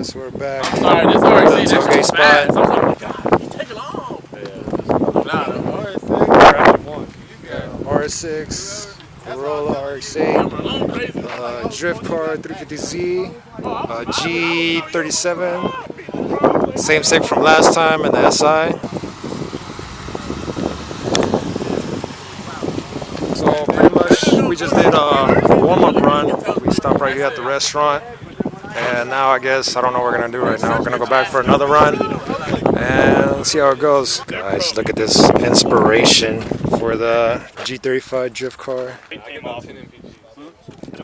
Alright, so we're back. Sorry, this RC, this Touge is spot. fast. I was like, oh my god, you take it long. Nah, RS6, Corolla RX8, drift car 350Z, G37, same sig from last time, and the SI. So pretty much we just did a warm-up run. We stopped right here at the restaurant, and now I guess I don't know what we're gonna do right now. We're gonna go back for another run and see how it goes. Guys, look at this inspiration for the G35 drift car.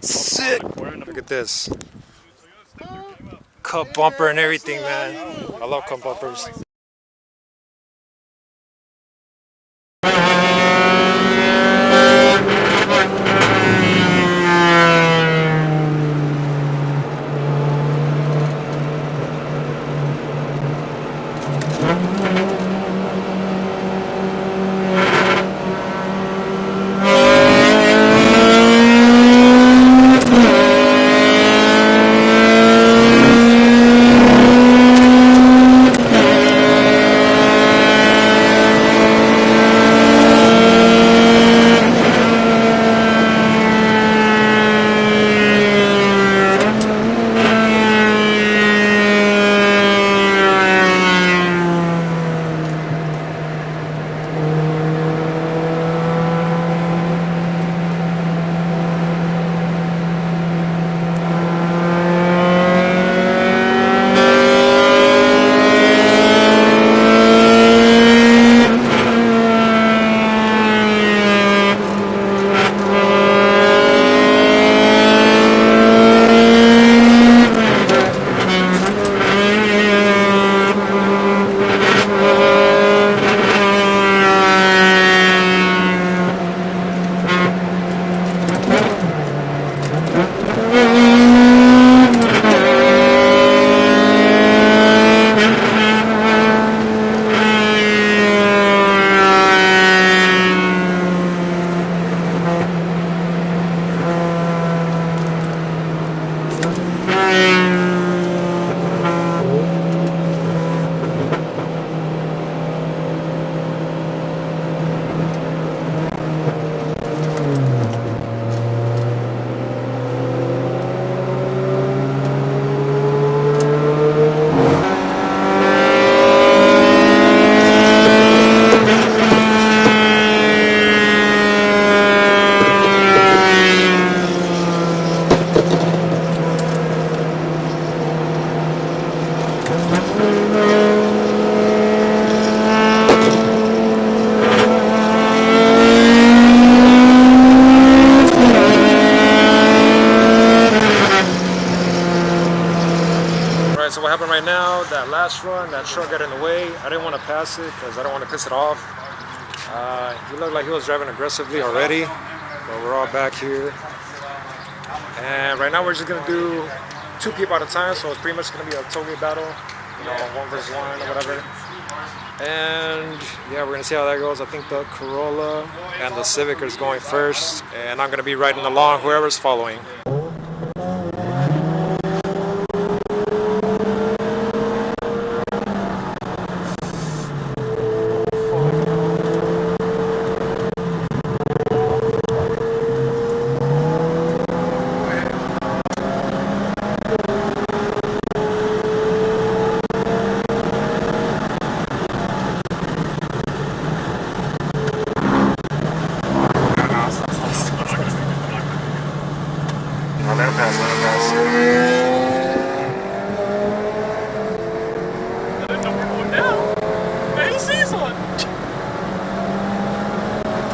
Sick! Look at this. Cup bumper and everything, man. I love cup bumpers. So what happened right now, that last run, that truck got in the way. I didn't want to pass it because I don't want to piss it off. He looked like he was driving aggressively already, but we're all back here. And right now we're just going to do 2 people at a time, so it's pretty much going to be a Touge battle, you know, 1 versus 1 or whatever. And yeah, we're going to see how that goes. I think the Corolla and the Civic is going first, and I'm going to be riding along whoever's following. Let him pass, let him pass. I didn't know we were going down. Man, he sees one.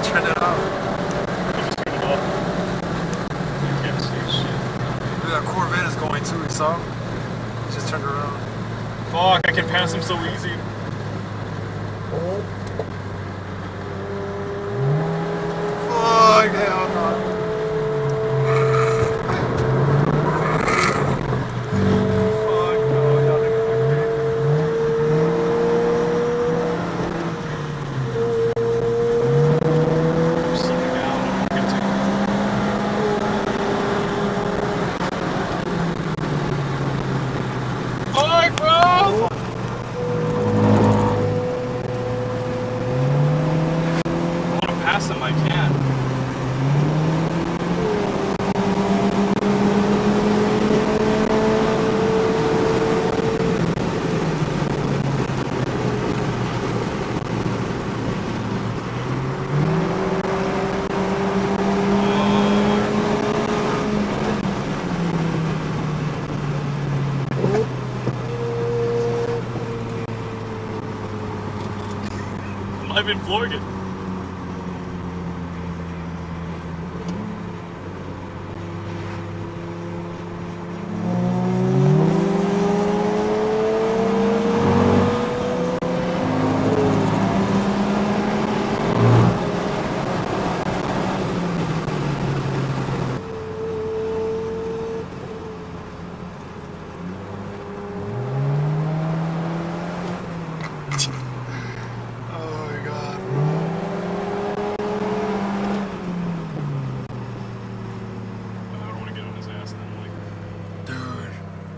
Turn it off. Just turn it off. You can't see shit. Look, that Corvette is going too, you saw? He just turned around. Fuck, I can pass him so easy. Fuck, hell no. pass him, I can. I've been flooring it.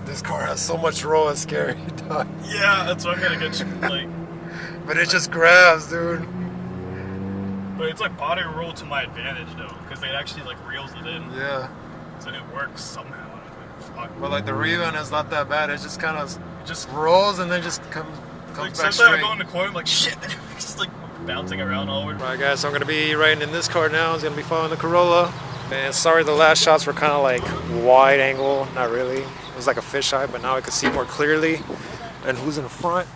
This car has so much roll, it's scary, dog. Yeah, that's what I'm gonna get like. But it just grabs, dude. But it's like body roll to my advantage though, because it actually like reels it in. Yeah. So it works somehow. Like, but like the rebound is not that bad. It just kind of just rolls and then just comes like, back sometimes straight. I go in the corner, I'm like shit, it's just like bouncing around all over. Alright guys, so I'm gonna be riding in this car now. It's gonna be following the Corolla. Man, sorry the last shots were kind of like wide angle. Not really. It was like a fisheye, but now I can see more clearly. And who's in front?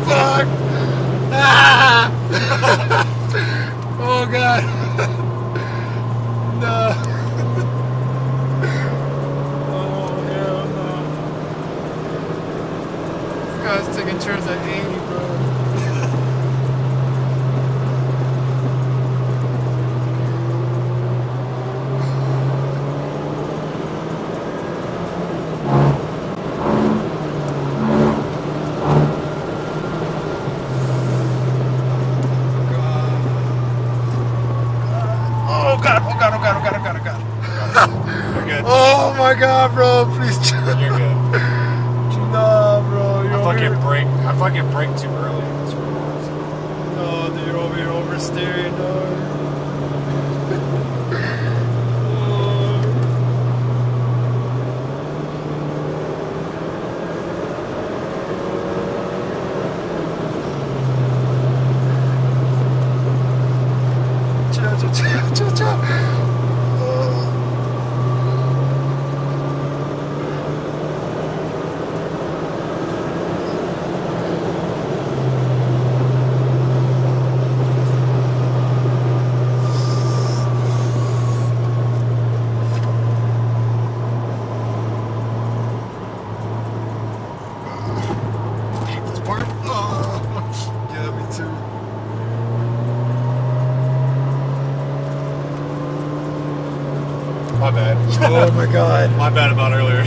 Fuck! Ah! Oh god! No! Oh hell no! This guy's taking turns at 80, bro. Oh my god, bro, please. You're good. Nah, bro. I fucking brake too early. No, dude, you're over here oversteering, dog. Chill. My bad. Oh my god. My bad about earlier.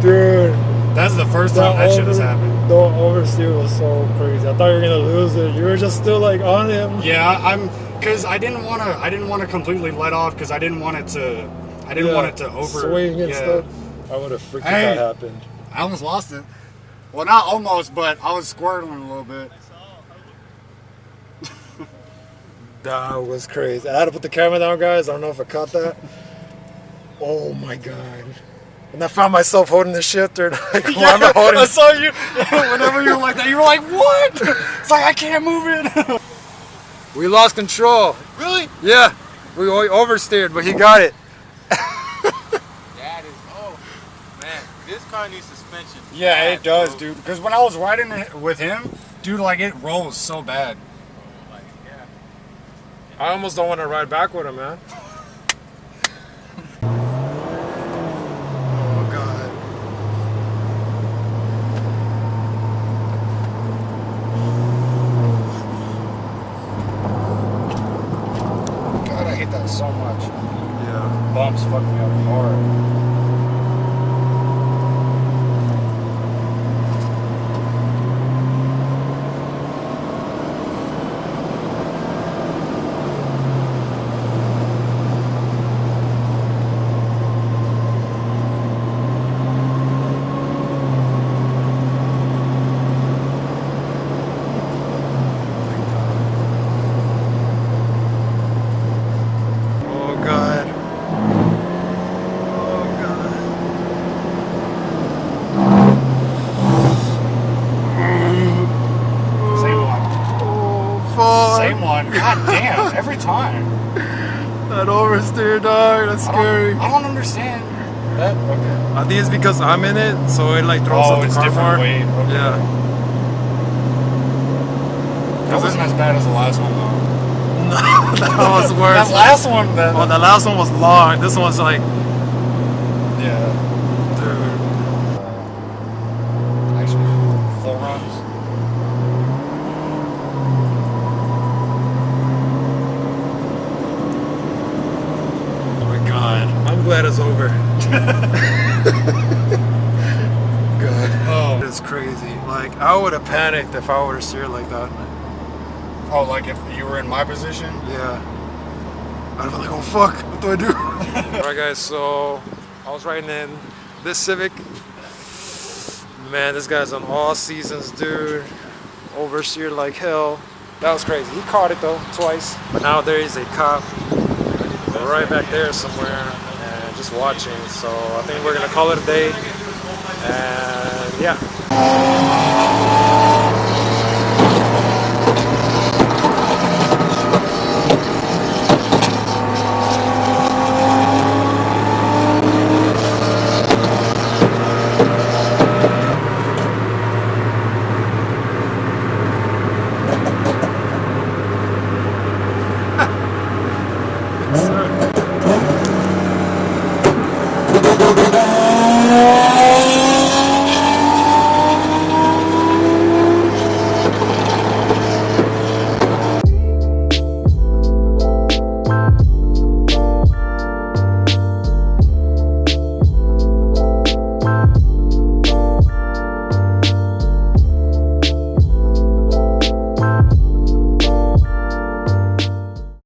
Dude. That's the first time that shit has happened. The oversteer was so crazy. I thought you were gonna lose it. You were just still like on him. Yeah, because I didn't want to completely let off because I didn't want it to over swing and stuff. I would have freaked if that happened. I almost lost it. Well, not almost, but I was squirting a little bit. That was crazy. I had to put the camera down, guys. I don't know if I caught that. Oh my god. And I found myself holding the shifter. Like, why am I holding? I saw you. Whenever you were like that, you were like, what? It's like, I can't move it. We lost control. Really? Yeah. We oversteered, but he got it. That is, oh, man, this car needs suspension. Yeah, it does, bro. dude. Because when I was riding it with him, dude, like, it rolls so bad. I almost don't want to ride back with him, man. Oh, God. God, I hate that so much. Yeah. Bumps fuck me up hard. God damn, every time. That oversteer, dog. That's scary. I don't understand. That, okay. I think it's because I'm in it, so it like throws Oh, up the it's car different more. weight. Okay. Yeah. That wasn't as bad as the last one, though. No, that was worse. That last one, Oh, the last one was long. This one's like, yeah. dude. Actually, full runs. Oh my god. I'm glad it's over. God. Oh. It's crazy. Like, I would have panicked if I were to steer like that. Oh, like if you were in my position? Yeah. I'd be like, oh fuck, what do I do? Alright guys, so I was riding in this Civic. Man, this guy's on all seasons, dude. Oversteered like hell. That was crazy. He caught it though, twice. But now there is a cop right back there somewhere and just watching. So I think we're gonna call it a day. And yeah.